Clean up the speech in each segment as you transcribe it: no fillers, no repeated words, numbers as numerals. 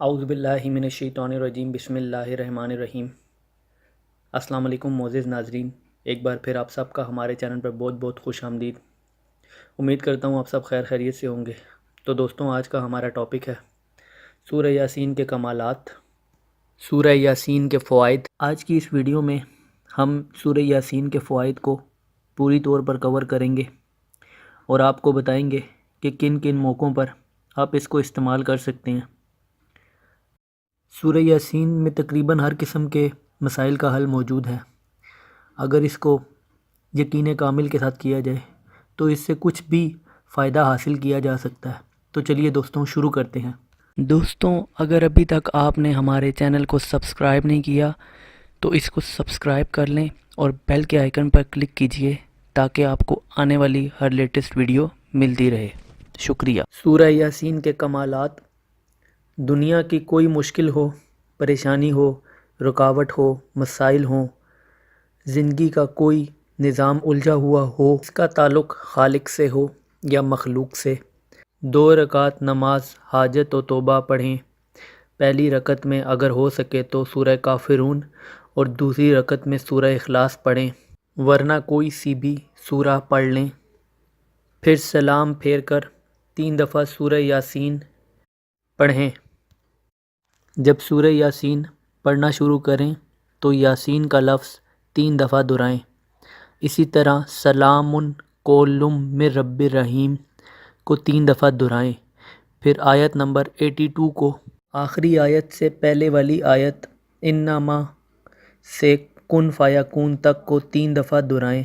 اعوذ باللہ من الشیطان الرجیم بسم اللہ الرحمن الرحیم۔ السلام علیکم معزز ناظرین، ایک بار پھر آپ سب کا ہمارے چینل پر بہت بہت خوش آمدید۔ امید کرتا ہوں آپ سب خیر خیریت سے ہوں گے۔ تو دوستوں، آج کا ہمارا ٹاپک ہے سورہ یاسین کے کمالات، سورہ یاسین کے فوائد۔ آج کی اس ویڈیو میں ہم سورہ یاسین کے فوائد کو پوری طور پر کور کریں گے اور آپ کو بتائیں گے کہ کن کن موقعوں پر آپ اس کو استعمال کر سکتے ہیں۔ سورہ یاسین میں تقریباً ہر قسم کے مسائل کا حل موجود ہے۔ اگر اس کو یقین کامل کے ساتھ کیا جائے تو اس سے کچھ بھی فائدہ حاصل کیا جا سکتا ہے۔ تو چلیے دوستوں، شروع کرتے ہیں۔ دوستوں، اگر ابھی تک آپ نے ہمارے چینل کو سبسکرائب نہیں کیا تو اس کو سبسکرائب کر لیں اور بیل کے آئیکن پر کلک کیجئے تاکہ آپ کو آنے والی ہر لیٹسٹ ویڈیو ملتی رہے۔ شکریہ۔ سورہ یاسین کے کمالات۔ دنیا کی کوئی مشکل ہو، پریشانی ہو، رکاوٹ ہو، مسائل ہوں، زندگی کا کوئی نظام الجھا ہوا ہو، اس کا تعلق خالق سے ہو یا مخلوق سے، 2 رکعت نماز حاجت و توبہ پڑھیں۔ پہلی رکعت میں اگر ہو سکے تو سورہ کافرون اور دوسری رکعت میں سورہ اخلاص پڑھیں، ورنہ کوئی سی بھی سورہ پڑھ لیں۔ پھر سلام پھیر کر 3 دفعہ سورہ یاسین پڑھیں۔ جب سورہ یاسین پڑھنا شروع کریں تو یاسین کا لفظ 3 دفعہ دہرائیں۔ اسی طرح سلام قول من رب الرحیم کو 3 دفعہ دہرائیں۔ پھر آیت نمبر 82 کو آخری آیت سے پہلے والی آیت انما سے کن فیکون تک کو 3 دفعہ دہرائیں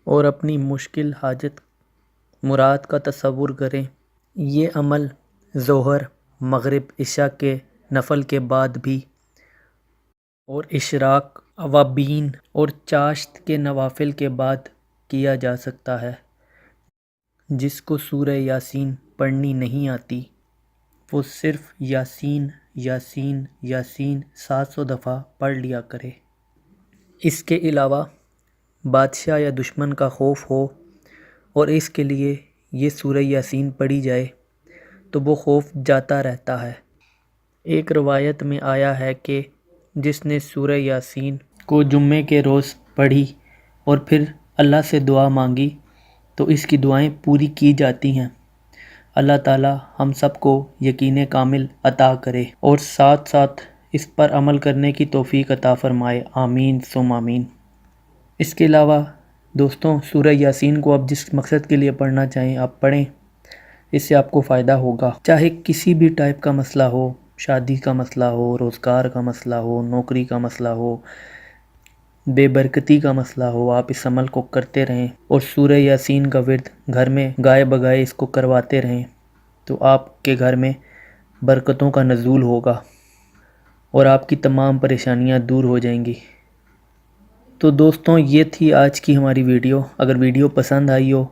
اور اپنی مشکل حاجت مراد کا تصور کریں۔ یہ عمل ظہر، مغرب، عشاء کے نفل کے بعد بھی اور اشراق، اوابین اور چاشت کے نوافل کے بعد کیا جا سکتا ہے۔ جس کو سورہ یاسین پڑھنی نہیں آتی وہ صرف یاسین یاسین یاسین 700 دفعہ پڑھ لیا کرے۔ اس کے علاوہ بادشاہ یا دشمن کا خوف ہو اور اس کے لیے یہ سورہ یاسین پڑھی جائے تو وہ خوف جاتا رہتا ہے۔ ایک روایت میں آیا ہے کہ جس نے سورہ یاسین کو جمعے کے روز پڑھی اور پھر اللہ سے دعا مانگی تو اس کی دعائیں پوری کی جاتی ہیں۔ اللہ تعالی ہم سب کو یقین کامل عطا کرے اور ساتھ ساتھ اس پر عمل کرنے کی توفیق عطا فرمائے، آمین ثم آمین۔ اس کے علاوہ دوستوں، سورہ یاسین کو آپ جس مقصد کے لیے پڑھنا چاہیں آپ پڑھیں، اس سے آپ کو فائدہ ہوگا۔ چاہے کسی بھی ٹائپ کا مسئلہ ہو، شادی کا مسئلہ ہو، روزگار کا مسئلہ ہو، نوکری کا مسئلہ ہو، بے برکتی کا مسئلہ ہو، آپ اس عمل کو کرتے رہیں اور سورہ یاسین کا ورد گھر میں گائے بگائے اس کو کرواتے رہیں تو آپ کے گھر میں برکتوں کا نزول ہوگا اور آپ کی تمام پریشانیاں دور ہو جائیں گی۔ تو دوستوں، یہ تھی آج کی ہماری ویڈیو۔ اگر ویڈیو پسند آئی ہو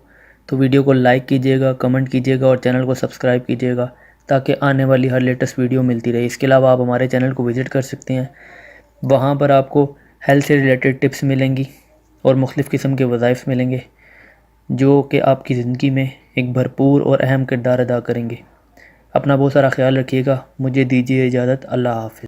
تو ویڈیو کو لائک کیجیے گا، کمنٹ کیجیے گا اور چینل کو سبسکرائب کیجیے گا تاکہ آنے والی ہر لیٹسٹ ویڈیو ملتی رہے۔ اس کے علاوہ آپ ہمارے چینل کو وزٹ کر سکتے ہیں، وہاں پر آپ کو ہیلتھ سے ریلیٹڈ ٹپس ملیں گی اور مختلف قسم کے وظائف ملیں گے جو کہ آپ کی زندگی میں ایک بھرپور اور اہم کردار ادا کریں گے۔ اپنا بہت سارا خیال رکھیے گا۔ مجھے دیجیے اجازت۔ اللہ حافظ۔